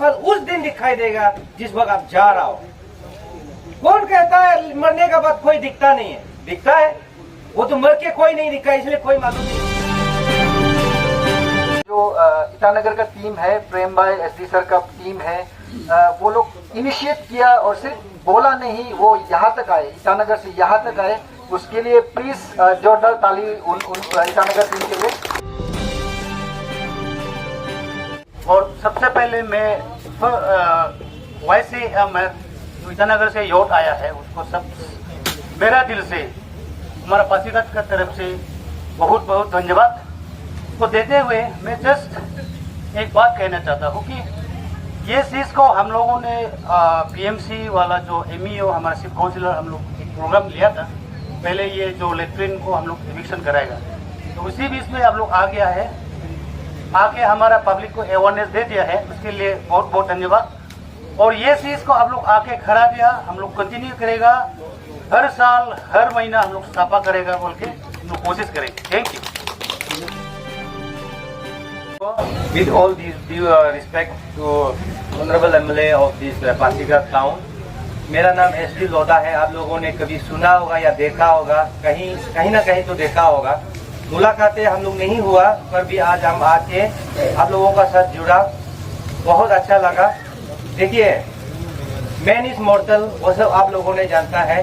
फल उस दिन दिखाई देगा जिस वक्त आप जा रहा हो। कौन कहता है मरने का बाद कोई दिखता नहीं है? दिखता है, वो तो मर के कोई नहीं दिखा, इसलिए कोई मालूम नहीं। जो ईटानगर का टीम है, प्रेम भाई एसडी सर का टीम है, वो लोग इनिशिएट किया और सिर्फ बोला नहीं, वो यहाँ तक आए, ईटानगर से यहाँ तक आए। उसके लिए प्लीज जोरदार ताली उन ईटानगर टीम के लिए। और सबसे पहले मैं वैसे मैं ईटानगर से योट आया है, उसको सब मेरा दिल से हमारा पासीघाट का तरफ से बहुत बहुत धन्यवाद को देते हुए मैं जस्ट एक बात कहना चाहता हूँ कि ये चीज़ को हम लोगों ने पीएमसी वाला जो एमईओ हमारा सिर्फ काउंसिलर हम लोग एक प्रोग्राम लिया था पहले, ये जो लेट्रिन को हम लोग एविक्शन कराएगा, तो उसी बीच में हम लोग आ गया है, आके हमारा पब्लिक को अवेयरनेस दे दिया है, उसके लिए बहुत बहुत धन्यवाद। और ये चीज़ को आप लोग आके खड़ा दिया, हम लोग कंटिन्यू करेगा, हर साल हर महीना हम लोग सफा करेगा बोल के हम लोग कोशिश करेंगे। Thank you. With all due respect to Honorable MLA of this Pasighat town, मेरा नाम SD लोधा है। आप लोगों ने कभी सुना होगा या देखा होगा, कहीं ना कहीं तो देखा होगा। मुलाकातें हम लोग नहीं हुआ, पर भी आज हम आके आप लोगों का साथ जुड़ा, बहुत अच्छा लगा। देखिए, मैन इज मॉर्टल, वो सब आप लोगों ने जानता है।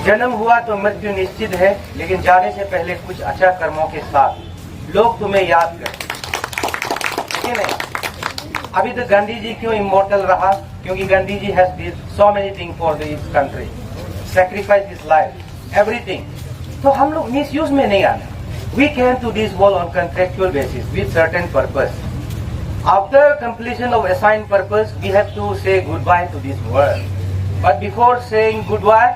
जन्म हुआ तो मृत्यु निश्चित है, लेकिन जाने से पहले कुछ अच्छा कर्मों के साथ लोग तुम्हें याद करें, नहीं? अभी तक गांधी जी क्यों इमोर्टल रहा? क्योंकि Gandhi ji has did so many thing for this country, sacrifice his life, everything. तो हम लोग मिसयूज में नहीं आना। We can to this world on contractual basis with certain purpose. After completion of assigned purpose we have to say goodbye to this world, but before saying goodbye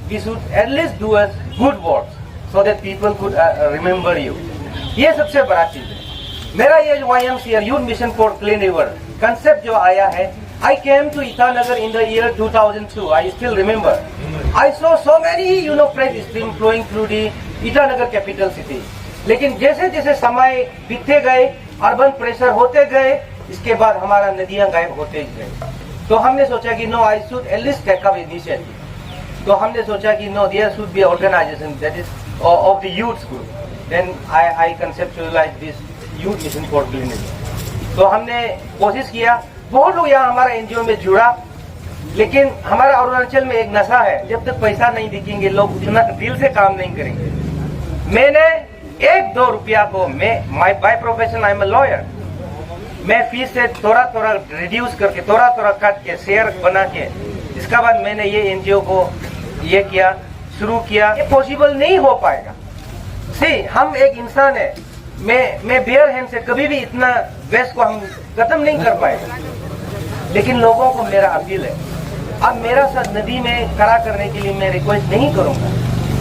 we should at least do a good words so that people could remember you. ये सबसे बड़ा चीज है। मेरा ये YMCA youth mission for clean river concept जो आया है, I came to Itanagar in the year 2002. I still remember. I saw so many fresh stream flowing through the Itanagar capital city. लेकिन जैसे जैसे समय बीतते गए, अर्बन प्रेशर होते गए, इसके बाद हमारा नदियां गायब होते गए। तो हमने सोचा कि no, I should at least take up initiative. तो हमने सोचा कि no, there should be organization that is of the youth group. Then I conceptualized this youth mission for clean river. तो हमने कोशिश किया, बहुत लोग यहाँ हमारा एनजीओ में जुड़ा, लेकिन हमारा अरुणाचल में एक नशा है, जब तक पैसा नहीं दिखेंगे लोग उतना दिल से काम नहीं करेंगे। मैंने 1-2 रुपया को, मैं by profession I am a lawyer, मैं फीस से थोड़ा थोड़ा रिड्यूस करके, थोड़ा थोड़ा काट के, शेयर बना के, इसका बाद मैंने ये एनजीओ को ये किया, शुरू किया। ये पॉसिबल नहीं हो पाएगा। सी, हम एक इंसान है, मैं बेयर हैंड से कभी भी इतना वेस्ट को हम खत्म नहीं कर पाएगा, लेकिन लोगों को मेरा अपील है, अब मेरा साथ नदी में खड़ा करने के लिए मैं रिक्वेस्ट नहीं करूंगा,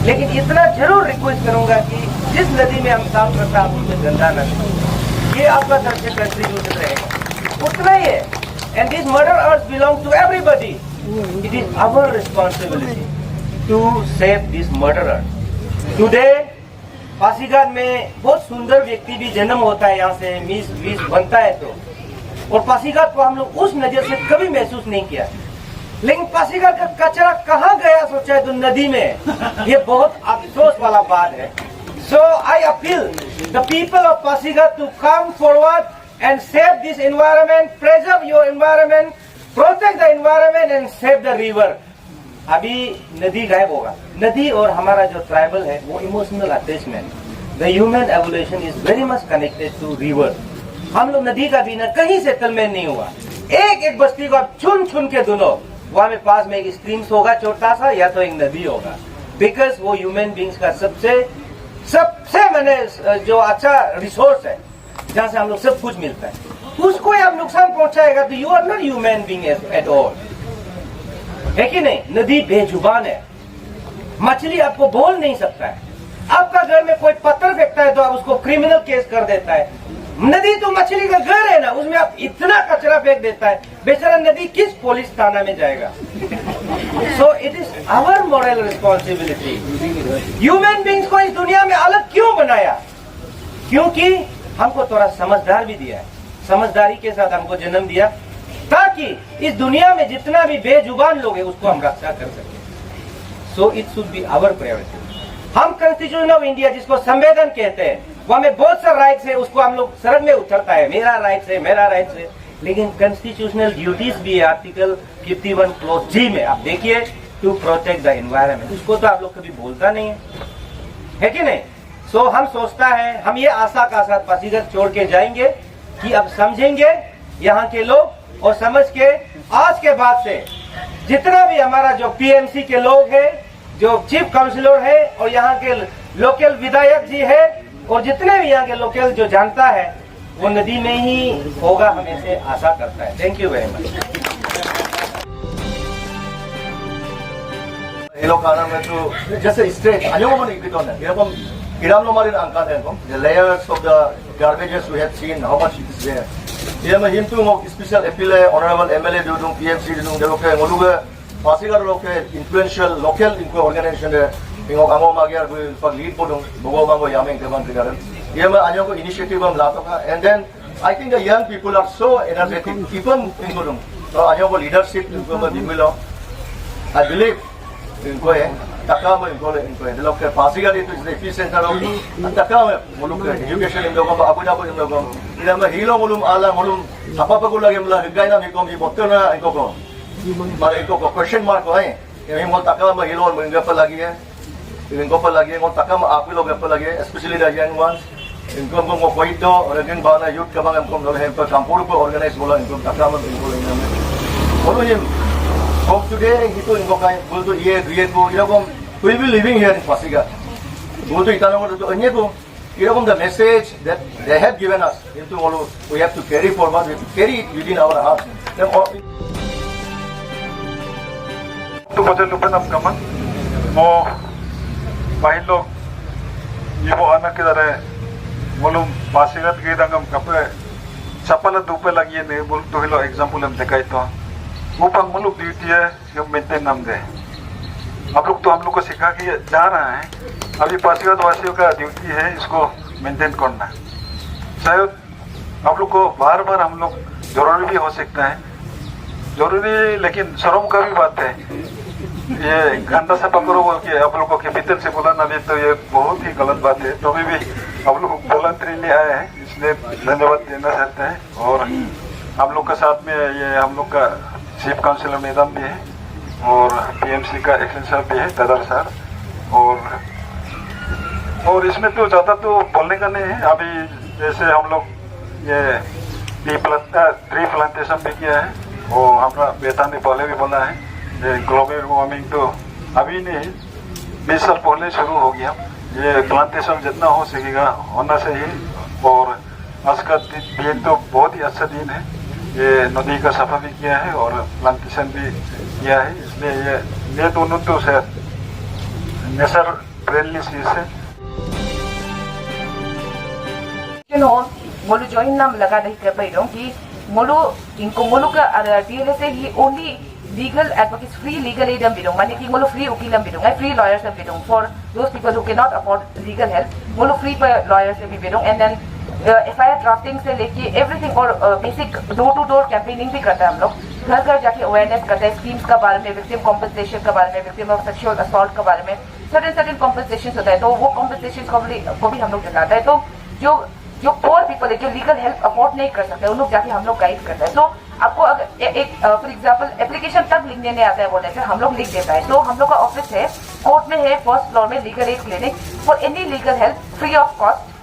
लेकिन इतना जरूर रिक्वेस्ट करूंगा कि जिस नदी में हम साफ करता है उसमें गंदा न हो। ये आपका तरफ से कंट्रीब्यूशन रहेगा, उतना ही है। And this mother earth belong to everybody. It is our responsibility to save this mother earth. Today Pasighat में बहुत सुंदर व्यक्ति भी जन्म होता है, यहाँ से मीस बनता है तो, और पासीघाट को हम लोग उस नजर से कभी महसूस नहीं किया, लेकिन पासीघाट का कचरा कहाँ गया सोचा है तो नदी में। ये बहुत अफसोस वाला बात है। So I appeal the people of Pasighat to come forward and save this environment, preserve your environment, protect the environment and save the river. अभी नदी गायब होगा। नदी और हमारा जो ट्राइबल है वो emotional attachment, the human evolution is very much connected to river. हम लोग नदी का बिना कहीं सेटलमेंट नहीं हुआ। एक एक बस्ती को आप चुन चुन के दोनों, वहां में पास में एक स्ट्रीम्स होगा छोटा सा, या तो एक नदी होगा, बिकॉज वो ह्यूमन बींग्स का सबसे मैंने जो अच्छा रिसोर्स है, जहाँ से हम लोग सब कुछ मिलता है। उसको आप नुकसान पहुंचाएगा तो you are not human being at all, है कि नहीं? नदी बेजुबान है, मछली आपको बोल नहीं सकता है। आपका घर में कोई पत्थर फेंकता है तो आप उसको क्रिमिनल केस कर देता है। नदी तो मछली का घर है ना, उसमें आप इतना कचरा फेंक देता है, बेचारा नदी किस पुलिस थाना में जाएगा? So it is our moral responsibility. Human beings को इस दुनिया में अलग क्यों बनाया? क्योंकि हमको थोड़ा समझदार भी दिया है, समझदारी के साथ हमको जन्म दिया। ताकि इस दुनिया में जितना भी बेजुबान लोग हैं उसको हम रक्षा कर सकें। So it should be our priority. हम कॉन्स्टिट्यूशन ऑफ इंडिया जिसको संविधान कहते हैं, वो हमें बहुत सा राइट्स है, उसको हम लोग सड़क में उतरता है, मेरा राइट्स है, मेरा राइट्स है, लेकिन कॉन्स्टिट्यूशनल ड्यूटीज भी है आर्टिकल 51 क्लोज जी में। आप देखिए, टू प्रोटेक्ट द एनवायरमेंट, उसको तो आप लोग कभी बोलता नहीं है कि नहीं। सो हम सोचता है, हम ये आशा का साथ पासीघाट छोड़ के जाएंगे कि अब समझेंगे यहाँ के लोग, और समझ के आज के बाद से जितना भी हमारा जो पीएमसी के लोग हैं, जो चीफ काउंसिलर है, और यहाँ के लोकल विधायक जी है, और जितने भी यहाँ के लोकल जो जानता है, वो नदी में ही होगा, हम ऐसे आशा करता है। Thank you very much. Ilocana Metro, just a straight, I don't want to get on it. Iramlomarin Ankan, the layers of the garbages we have seen, how much it is there. Here, him to special appeal, honorable MLA, do PFC, do the local Moluga, Pasigar local, influential local organization, Amo Magyar for lead Bodum, Bogomango Yamin, Kaman Garden. Here, Ayoko initiative on Latoka, and then I think the young people are so energetic, even in Bodum. So Ayoko leadership, I believe. इनको है तका में इनको है लोग के Pasighat it is efficient और तका में मुलुक एजुकेशन इन लोगों को अबुदाबी इन लोगों इधर में हीलो मुलुम आला मुलुम apa को लगे मतलब हिगाइना में कौन भी बोलते ना इनको को मारे इनको को क्वेश्चन मार्क है ये हम तका में हीलो में इनको पर लगी है इनको पर लगी है वो तका में आप लोग पर लगे स्पेशली द यंग वंस इनको को कोई तो और जिन बाना यूथ का बांग हमको लोग हैं पर कामपुर पर ऑर्गेनाइज बोला इनको तका में इनको बोलो ये From today, itu invokai, boleh tu ye, dua tu, ia pun will be living here in Pasighat. Boleh tu itana boleh tu, ini tu, ia pun the message that they have given us. Itu malu, we have to carry forward, we have to carry it within our hearts. Tu macam lupa nak kaman, mau bahilo, ibu anak kita ada, malu Pasighat kita angam kape, siapa dupe lagi ni, boleh tu hilo example हम देखा तो वो पंग मुलुक duty है कि maintain नाम दे आप लोग तो हम लोग को सिखा के जा रहा है अभी पासीघाट वासियों का ड्यूटी है इसको मेंटेन करना शायद आप लोग को बार बार हम लोग जरूरी भी हो सकता है जरूरी लेकिन शर्म का भी बात है ये गंदा सा पकड़ो बोल के आप लोग को कैपिटल से बोला ना भी तो ये बहुत ही गलत बात है तो भी आप लोग वॉलंटरीली आए हैं इसलिए धन्यवाद देना चाहते हैं और हम लोग के साथ में ये हम लोग का चीफ काउंसिलर मैडम भी है और पीएमसी का एक्शन सर भी है दादर सर और इसमें तो ज़्यादा तो बोलने का नहीं है अभी जैसे हम लोग ये ट्री प्लांटेशन भी किया है और हमारा बेटा ने पहले भी बोला है ये ग्लोबल वार्मिंग तो अभी नहीं 20 साल पहले शुरू हो गया ये प्लांटेशन जितना हो सकेगा होना चाहिए और आज का दिन तो बहुत ही अच्छा दिन है ये नदी का सफा भी किया है और प्लांटेशन भी किया है इसलिए ये दोनों तो नेचर फ्रेंडली चीज है मोलू जॉइन नाम लगा नहीं कर पाई रहा कि मोलू इनको मोलू का डीएलएस है ही only legal advocates free legal aid बिलों माने कि मोलू फ्री वकील बिलों फ्री लॉयर्स बिलों for those people who can not afford legal help मोलू फ्री लॉयर्स भी बिलों एंड देन एफआईआर ड्राफ्टिंग से लेके एवरीथिंग और basic door to door campaigning भी करता है हम लोग घर घर जाके अवेयरनेस करते हैं स्कीम्स का बारे में विक्टिम कॉम्पनसेशन के बारे में विक्टिम ऑफ सेक्सुअल असॉल्ट के बारे में सर्टेन कॉम्पनसेशन होता है तो वो कॉम्पनसेशन को भी हम लोग दिलाता है तो जो पोअर पीपल है जो लीगल हेल्प अफोर्ड नहीं कर सकते उन लोग जाके हम लोग गाइड करते हैं तो आपको अगर एक फॉर एग्जांपल एप्लीकेशन तक लिखने नहीं आता है बोलने से हम लोग लिख देता है तो हम लोग का ऑफिस है कोर्ट में है फर्स्ट फ्लोर में legal aid clinic for any legal help free of cost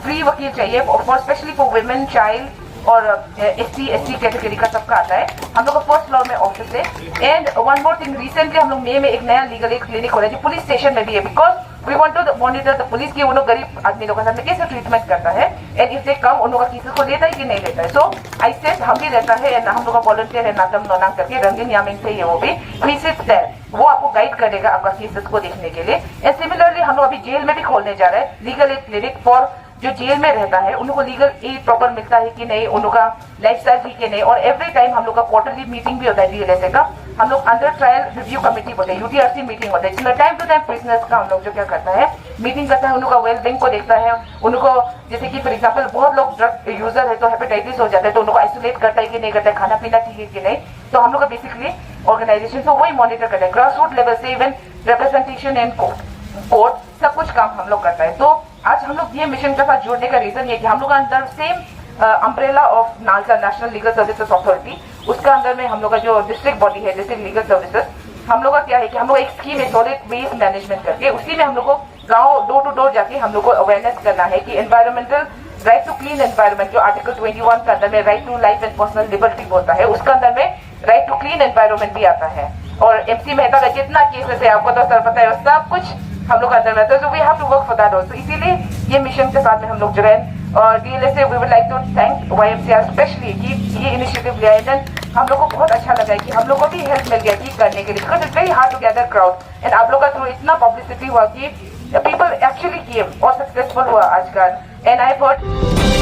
free वकील चाहिए for specially for women child और एसटी कैटेगरी का सबका आता है हम लोग का फर्स्ट फ्लोर में ऑफिस है and one more thing recently हम लोग मई में एक नया लीगल एड क्लिनिक हो रहा है जो पुलिस स्टेशन में भी है because we want to monitor the police की उन लोग गरीब आदमी लोगों के साथ में कैसे ट्रीटमेंट करता है एंड इफ दे कम उन लोग का केसेस को लेता है कि नहीं लेता है सो आई सेड हम भी रहता है एंड हम लोग का वॉलंटियर है नागम नोनांग करके रंगीन यामिंग से वो भी वो आपको गाइड करेगा आपका केसेस को देखने के लिए एंड सिमिलरली हम लोग अभी जेल में भी खोलने जा रहे हैं लीगल एड क्लिनिक फॉर जो जेल में रहता है उनको लीगल एड प्रॉपर मिलता है कि नहीं उन लोग का लाइफस्टाइल ठीक है नहीं और एवरी टाइम हम लोग का क्वार्टरली मीटिंग भी होता है डीएलएसए का हम लोग अंडर ट्रायल रिव्यू कमेटी बोलते हैं, यूटीआरसी मीटिंग होता है, जिसमें टाइम टू टाइम प्रिजनर्स का हम लोग जो क्या करता है मीटिंग करता है, उनका वेलबींग को देखता है, उनको जैसे कि फॉर एग्जांपल बहुत लोग ड्रग यूजर है तो हेपेटाइटिस हो जाता है तो उनको आइसोलेट करता है कि नहीं करता है, खाना पीना ठीक है कि नहीं, तो हम लोग का बेसिकली ऑर्गेनाइजेशन तो वही मॉनिटर करता है, ग्रास रूट लेवल से इवन रिप्रेजेंटेशन एंड कोर्ट सब कुछ काम हम लोग करता है। तो आज हम लोग ये मिशन के साथ जुड़ने का रीजन ये कि हम लोग अंदर same umbrella of NALSA national legal services authority, उसका अंदर में हम लोग का जो डिस्ट्रिक्ट बॉडी है डिस्ट्रिक्ट लीगल सर्विसेज, हम लोग का क्या है कि हम लोग एक स्कीम है सॉलिड वेस्ट मैनेजमेंट करके, उसी में हम लोग को गांव डोर टू डोर जाके हम लोग को अवेयरनेस करना है कि environmental right to clean environment जो आर्टिकल 21 के अंदर में right to life and personal liberty बोलता है, उसका अंदर में राइट टू क्लीन एनवायरमेंट भी आता है। और एमसी मेहता का जितना केसेस है आपको तो सर पता है, सब कुछ हम लोग अंदर में आता है, so we have to work for that also. इसीलिए ये मिशन के साथ में हम लोग जुड़े और डीएलएस से we would like to thank YMCR specially कि ये इनिशिएटिव लिया है, देन हम लोग को बहुत अच्छा लगा है कि हम लोग को भी हेल्प मिल गया कि करने के लिए, because it's very hard to gather crowd and आप लोग का थ्रू इतना पब्लिसिटी हुआ कि पीपल एक्चुअली केम और सक्सेसफुल हुआ आजकल। And I thought